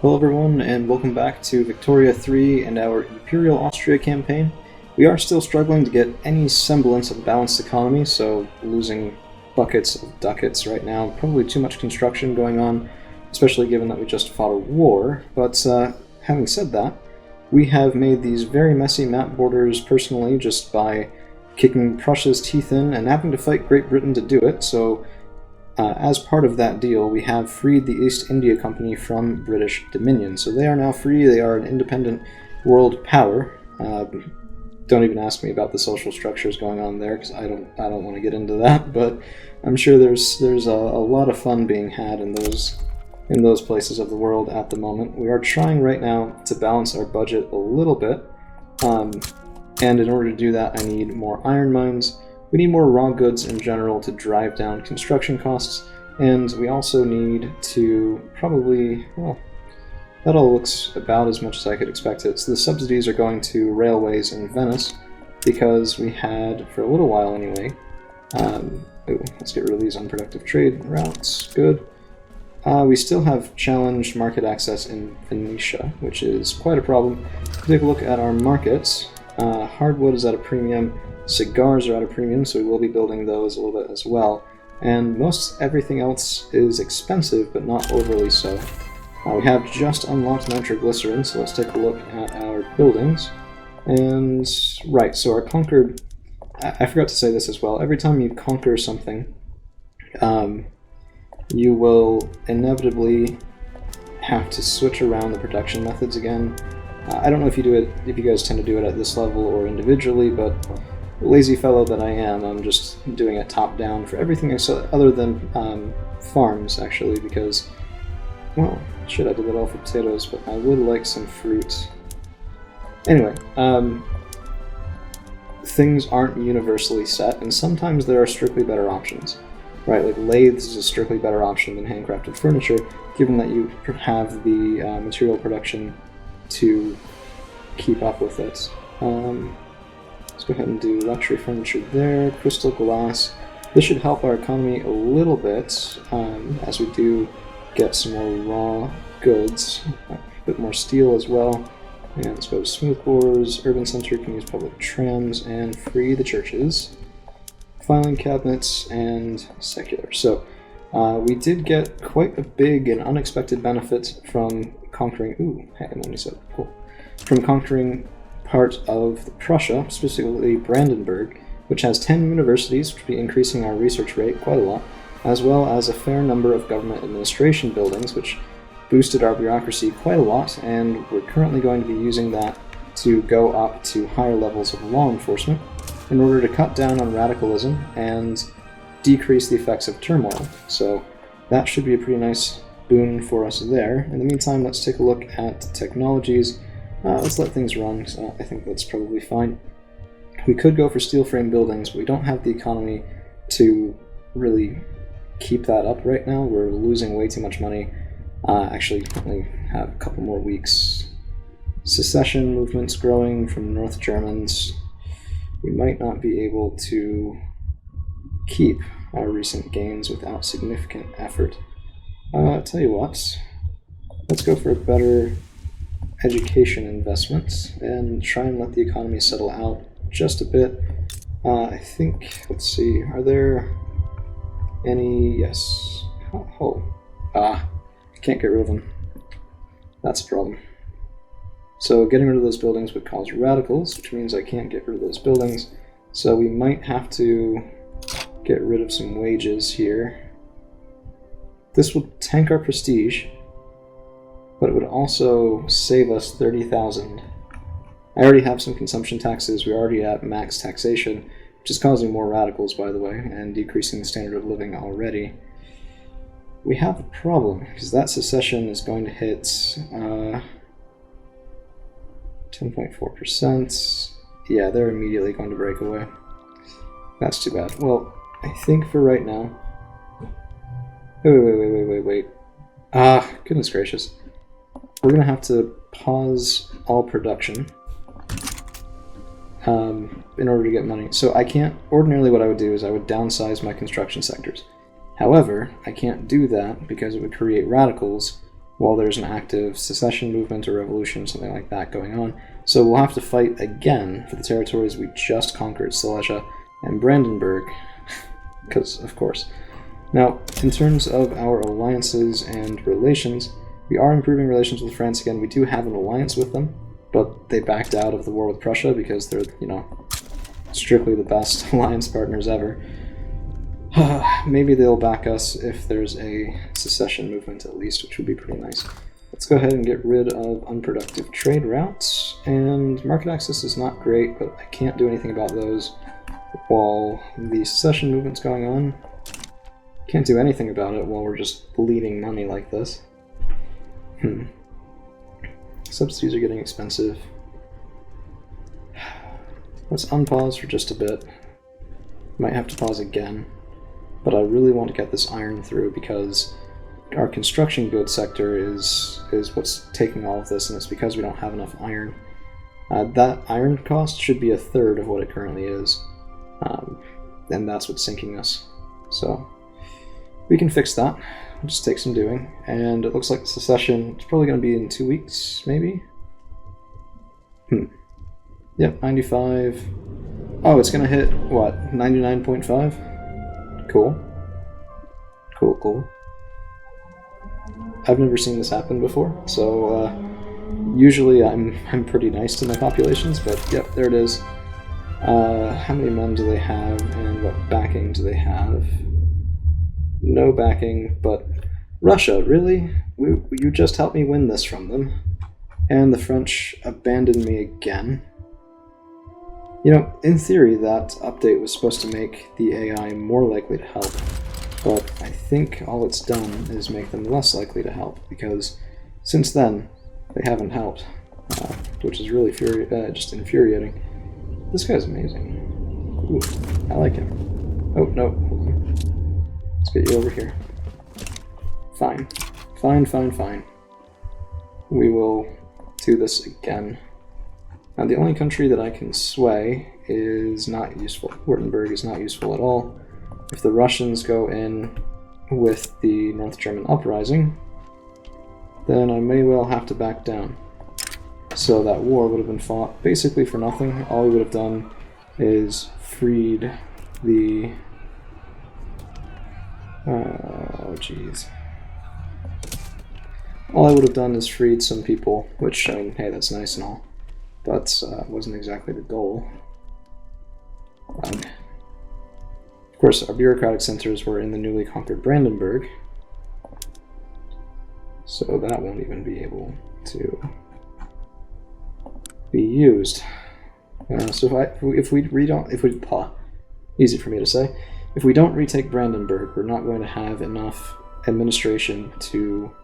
Hello everyone, and welcome back to Victoria 3 and our Imperial Austria campaign. We are still struggling to get any semblance of a balanced economy, so losing buckets of ducats right now. Probably too much construction going on, especially given that we just fought a war. But having said that, we have made these very messy map borders personally just by kicking Prussia's teeth in and having to fight Great Britain to do it, so as part of that deal, we have freed the East India Company from British dominion. So they are now free, they are an independent world power. Don't even ask me about the social structures going on there, because I don't want to get into that, but I'm sure there's a lot of fun being had in those places of the world at the moment. We are trying right now to balance our budget a little bit, and in order to do that I need more iron mines. We need more raw goods in general to drive down construction costs, and we also need to probably, well, that all looks about as much as I could expect it. So the subsidies are going to railways in Venice, because we had, for a little while anyway, let's get rid of these unproductive trade routes, good. We still have challenged market access in Venetia, which is quite a problem. Take a look at our markets. Hardwood is at a premium. Cigars are at a premium, so we will be building those a little bit as well. And most everything else is expensive, but not overly so. We have just unlocked nitroglycerin, so let's take a look at our buildings. And, right, so our conquered... I forgot to say this as well. Every time you conquer something, you will inevitably have to switch around the production methods again. I don't know if you guys tend to do it at this level or individually, but lazy fellow that I am, I'm just doing it top-down for everything other than farms, actually, because, well, shit, I did that all for potatoes, but I would like some fruit. Anyway, things aren't universally set, and sometimes there are strictly better options. Right, like lathes is a strictly better option than handcrafted furniture, given that you have the material production to keep up with it. Let's go ahead and do luxury furniture there, crystal glass. This should help our economy a little bit as we do get some more raw goods, a bit more steel as well. And let's go to smooth bores, urban center can use public trams, and free the churches. Filing cabinets, and secular. So we did get quite a big and unexpected benefit from conquering... Ooh, hey, I'm only so cool. From conquering part of Prussia, specifically Brandenburg, which has 10 universities, which will be increasing our research rate quite a lot, as well as a fair number of government administration buildings, which boosted our bureaucracy quite a lot, and we're currently going to be using that to go up to higher levels of law enforcement in order to cut down on radicalism and decrease the effects of turmoil. So that should be a pretty nice boon for us there. In the meantime, let's take a look at technologies. Let's let things run, so I think that's probably fine. We could go for steel frame buildings, but we don't have the economy to really keep that up right now. We're losing way too much money. Actually, only have a couple more weeks. Secession movements growing from North Germans. We might not be able to keep our recent gains without significant effort. Tell you what, let's go for a better education investment and try and let the economy settle out just a bit. I think, let's see, are there any... Yes. Can't get rid of them. That's a problem. So getting rid of those buildings would cause radicals, which means I can't get rid of those buildings. So we might have to get rid of some wages here. This would tank our prestige, but it would also save us 30,000. I already have some consumption taxes. We're already at max taxation, which is causing more radicals, by the way, and decreasing the standard of living already. We have a problem, because that secession is going to hit 10.4%. Yeah, they're immediately going to break away. That's too bad. Well, I think for right now... Wait. Goodness gracious. We're going to have to pause all production in order to get money. So I can't... Ordinarily what I would do is I would downsize my construction sectors. However, I can't do that because it would create radicals, while there's an active secession movement or revolution, something like that going on. So we'll have to fight again for the territories we just conquered, Silesia and Brandenburg, because of course. Now, in terms of our alliances and relations, we are improving relations with France again. We do have an alliance with them, but they backed out of the war with Prussia because they're, strictly the best alliance partners ever. Maybe they'll back us if there's a secession movement at least, which would be pretty nice. Let's go ahead and get rid of unproductive trade routes, and market access is not great, but I can't do anything about those while the secession movement's going on. Can't do anything about it while we're just bleeding money like this. Subsidies are getting expensive. Let's unpause for just a bit. Might have to pause again. But I really want to get this iron through because our construction goods sector is what's taking all of this, and it's because we don't have enough iron. That iron cost should be a third of what it currently is, and that's what's sinking us. So we can fix that. It'll just take some doing, and it looks like secession is probably going to be in 2 weeks, maybe? Yep, 95. Oh, it's going to hit, what, 99.5? Cool. Cool. I've never seen this happen before, so usually I'm pretty nice to my populations, but yep, there it is. How many men do they have, and what backing do they have? No backing, but Russia, really? You just helped me win this from them. And the French abandoned me again. In theory, that update was supposed to make the AI more likely to help, but I think all it's done is make them less likely to help, because since then, they haven't helped, which is really just infuriating. This guy's amazing. Ooh, I like him. Oh, no, hold on. Let's get you over here. Fine. We will do this again. Now, the only country that I can sway is not useful. Württemberg is not useful at all. If the Russians go in with the North German uprising, then I may well have to back down. So that war would have been fought basically for nothing. All we would have done is freed the... oh, jeez. All I would have done is freed some people, which, I mean, hey, that's nice and all. But wasn't exactly the goal. Of course, our bureaucratic centers were in the newly conquered Brandenburg, so that won't even be able to be used. Easy for me to say. If we don't retake Brandenburg, we're not going to have enough administration to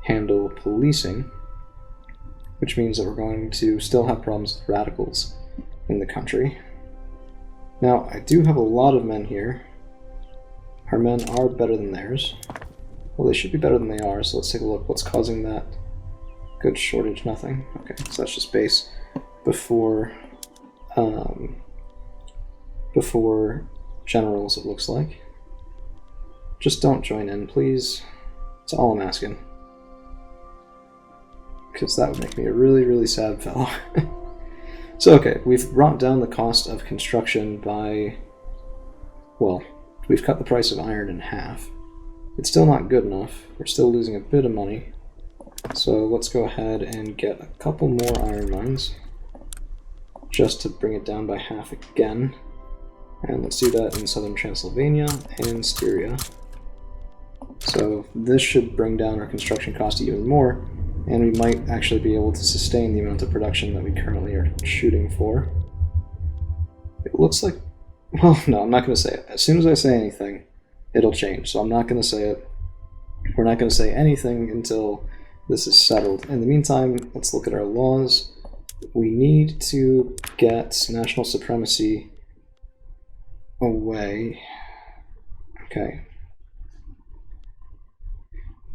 handle policing, which means that we're going to still have problems with radicals in the country. Now, I do have a lot of men here. Our men are better than theirs. Well, they should be better than they are, so let's take a look. What's causing that? Good shortage, nothing. Okay, so that's just base before generals, it looks like. Just don't join in, please. That's all I'm asking. Because that would make me a really, really sad fellow. So, okay, we've brought down the cost of construction by, well, we've cut the price of iron in half. It's still not good enough. We're still losing a bit of money. So let's go ahead and get a couple more iron mines, just to bring it down by half again. And let's do that in southern Transylvania and Styria. So this should bring down our construction cost even more, and we might actually be able to sustain the amount of production that we currently are shooting for. It looks like... well, no, I'm not going to say it. As soon as I say anything, it'll change, so I'm not going to say it. We're not going to say anything until this is settled. In the meantime, let's look at our laws. We need to get national supremacy away. Okay.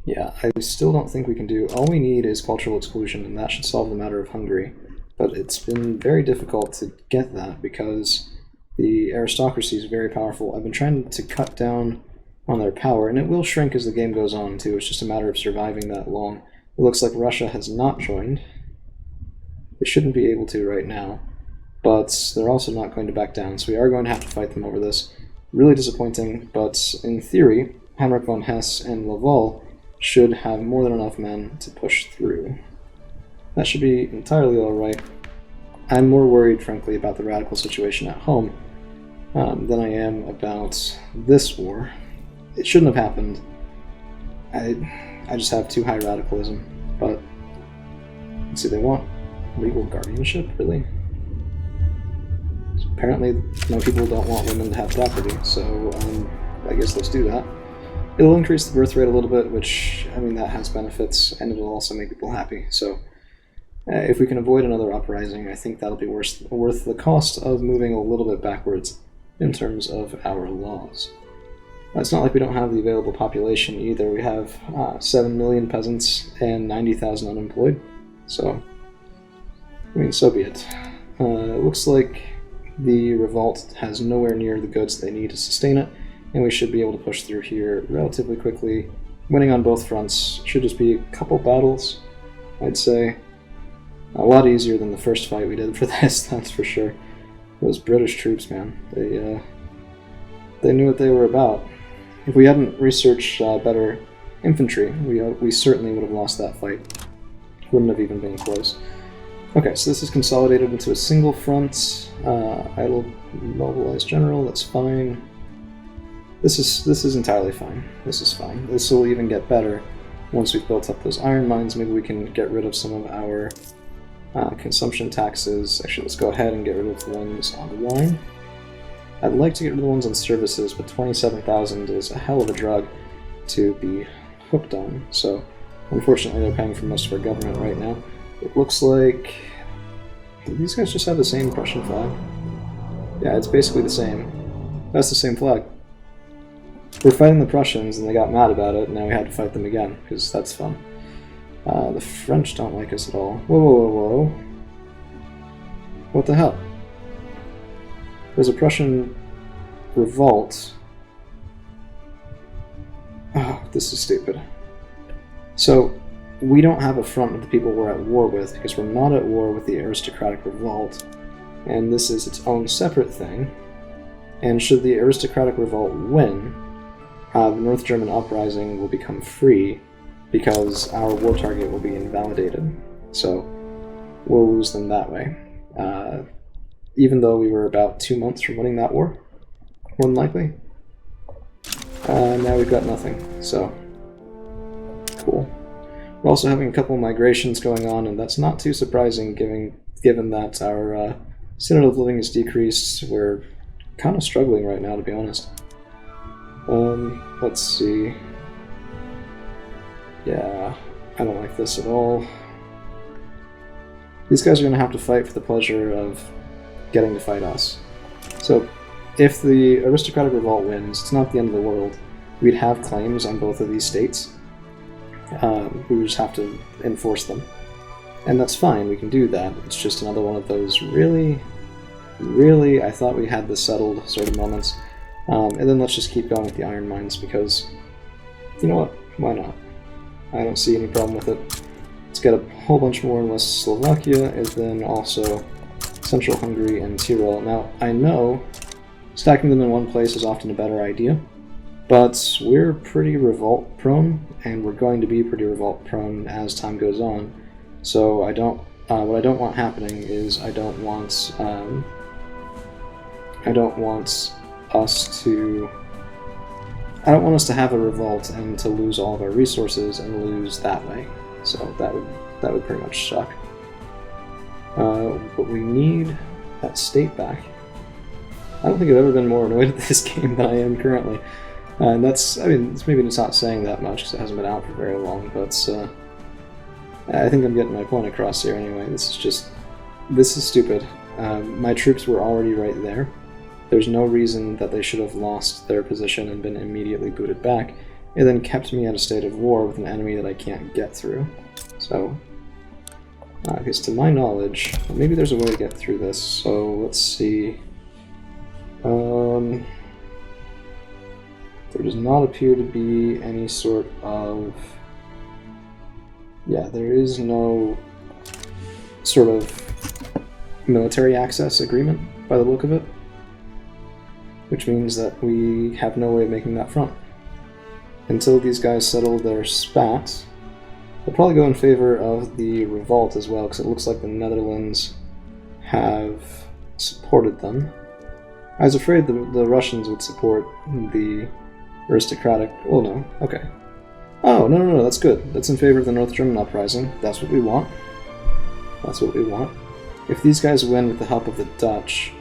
Yeah, I still don't think we can do... all we need is cultural exclusion, and that should solve the matter of Hungary. But it's been very difficult to get that because the aristocracy is very powerful. I've been trying to cut down on their power, and it will shrink as the game goes on, too. It's just a matter of surviving that long. It looks like Russia has not joined. They shouldn't be able to right now, but they're also not going to back down, so we are going to have to fight them over this. Really disappointing, but in theory, Heinrich von Hesse and Laval should have more than enough men to push through. That should be entirely alright. I'm more worried, frankly, about the radical situation at home than I am about this war. It shouldn't have happened. I just have too high radicalism, but let's see, they want legal guardianship, really? Apparently, people don't want women to have property, so I guess let's do that. It'll increase the birth rate a little bit, which, I mean, that has benefits, and it'll also make people happy. So if we can avoid another uprising, I think that'll be worth the cost of moving a little bit backwards in terms of our laws. It's not like we don't have the available population either. We have 7 million peasants and 90,000 unemployed. So, I mean, so be it. It looks like the revolt has nowhere near the goods they need to sustain it, and we should be able to push through here relatively quickly. Winning on both fronts should just be a couple battles, I'd say. A lot easier than the first fight we did for this, that's for sure. Those British troops, man, they knew what they were about. If we hadn't researched better infantry, we certainly would have lost that fight. Wouldn't have even been close. Okay, so this is consolidated into a single front. Idle mobilized general, that's fine. This is entirely fine. This is fine. This will even get better once we've built up those iron mines. Maybe we can get rid of some of our consumption taxes. Actually, let's go ahead and get rid of the ones on wine. I'd like to get rid of the ones on services, but 27,000 is a hell of a drug to be hooked on. So, unfortunately, they're paying for most of our government right now. It looks like... do these guys just have the same Prussian flag? Yeah, it's basically the same. That's the same flag. We're fighting the Prussians, and they got mad about it, and now we had to fight them again, because that's fun. The French don't like us at all. Whoa, whoa, whoa, whoa. What the hell? There's a Prussian revolt. Oh, this is stupid. So, we don't have a front with the people we're at war with, because we're not at war with the aristocratic revolt, and this is its own separate thing. And should the aristocratic revolt win, the North German uprising will become free, because our war target will be invalidated. So, we'll lose them that way. Even though we were about 2 months from winning that war, more than likely. Now we've got nothing, so cool. We're also having a couple of migrations going on, and that's not too surprising given that our standard of living has decreased. We're kind of struggling right now, to be honest. Let's see. Yeah, I don't like this at all. These guys are going to have to fight for the pleasure of getting to fight us. So, if the aristocratic revolt wins, it's not the end of the world. We'd have claims on both of these states. We would just have to enforce them. And that's fine, we can do that. It's just another one of those really, I thought we had this settled sort of moments. And then let's just keep going with the iron mines, because, you know what, why not? I don't see any problem with it. Let's get a whole bunch more in West Slovakia, and then also Central Hungary and Tyrol. Now, I know stacking them in one place is often a better idea, but we're pretty revolt-prone, and we're going to be pretty revolt-prone as time goes on. So what I don't want happening is I don't want us to have a revolt and to lose all of our resources and lose that way. So that would pretty much suck. But we need that state back. I don't think I've ever been more annoyed at this game than I am currently. And that's, I mean, it's maybe not saying that much because it hasn't been out for very long, but I think I'm getting my point across here anyway. This is stupid. My troops were already right there. There's no reason that they should have lost their position and been immediately booted back. It then kept me at a state of war with an enemy that I can't get through. So, because to my knowledge, maybe there's a way to get through this, so let's see. There does not appear to be any sort of yeah, there is no sort of military access agreement by the look of it, which means that we have no way of making that front. Until these guys settle their spats, they'll probably go in favor of the revolt as well, because it looks like the Netherlands have supported them. I was afraid the Russians would support the aristocratic... well, no, okay. Oh, no, that's good. That's in favor of the North German uprising. That's what we want. That's what we want. If these guys win with the help of the Dutch,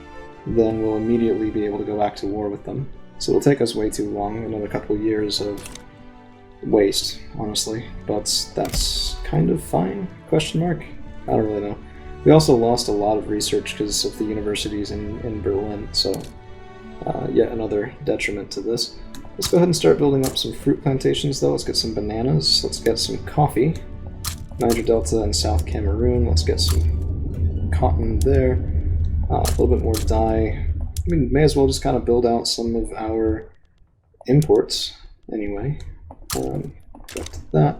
then we'll immediately be able to go back to war with them. So it'll take us way too long, another couple years of waste, honestly. But that's kind of fine? Question mark? I don't really know. We also lost a lot of research because of the universities in Berlin, so yet another detriment to this. Let's go ahead and start building up some fruit plantations, though. Let's get some bananas. Let's get some coffee. Niger Delta and South Cameroon. Let's get some cotton there. A little bit more dye. I mean, may as well just kind of build out some of our imports, anyway. Go to that.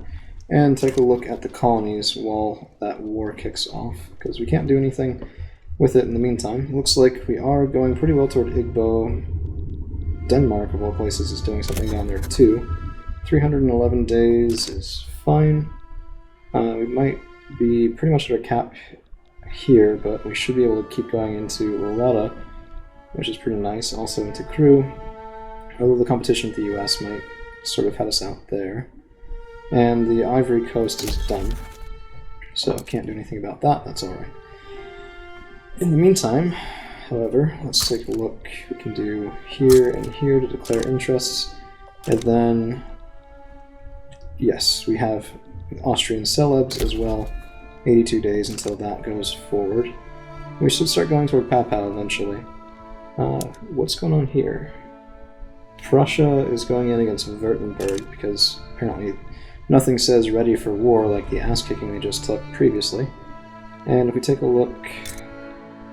And take a look at the colonies while that war kicks off, because we can't do anything with it in the meantime. Looks like we are going pretty well toward Igbo. Denmark, of all places, is doing something down there too. 311 days is fine. We might be pretty much at our cap here, but we should be able to keep going into Lolata, which is pretty nice, also into Crew, although the competition with the US might sort of head us out there. And the Ivory Coast is done, so can't do anything about that, that's alright. In the meantime, however, let's take a look. We can do here and here to declare interests, and then, yes, we have Austrian celebs as well. 82 days until that goes forward. We should start going toward Papau eventually. What's going on here? Prussia is going in against Württemberg because apparently nothing says ready for war like the ass-kicking they just took previously. And if we take a look,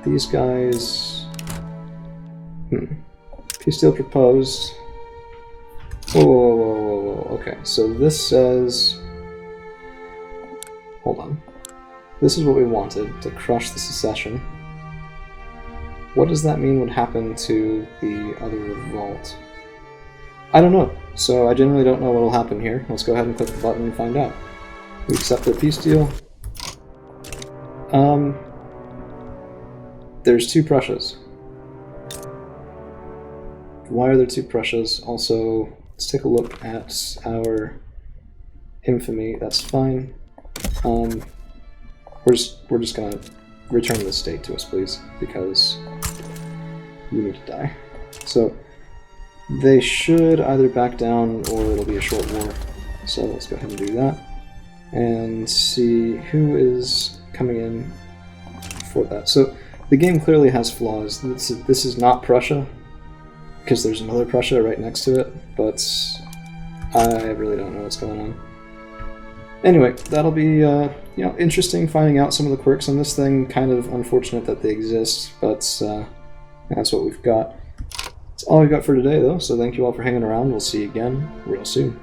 these guys... Peace deal proposed. Whoa. Okay, so this says... Hold on. This is what we wanted, to crush the secession. What does that mean would happen to the other revolt? I don't know, so I generally don't know what will happen here. Let's go ahead and click the button and find out. We accept the peace deal. There's two Prussias. Why are there two Prussias? Also, let's take a look at our infamy. That's fine. We're just gonna return the state to us, please, because you need to die. So they should either back down or it'll be a short war. So let's go ahead and do that and see who is coming in for that. So the game clearly has flaws. This is not Prussia, because there's another Prussia right next to it, but I really don't know what's going on. Anyway, that'll be interesting finding out some of the quirks on this thing. Kind of unfortunate that they exist, but that's what we've got. That's all I've got for today, though, so thank you all for hanging around. We'll see you again real soon.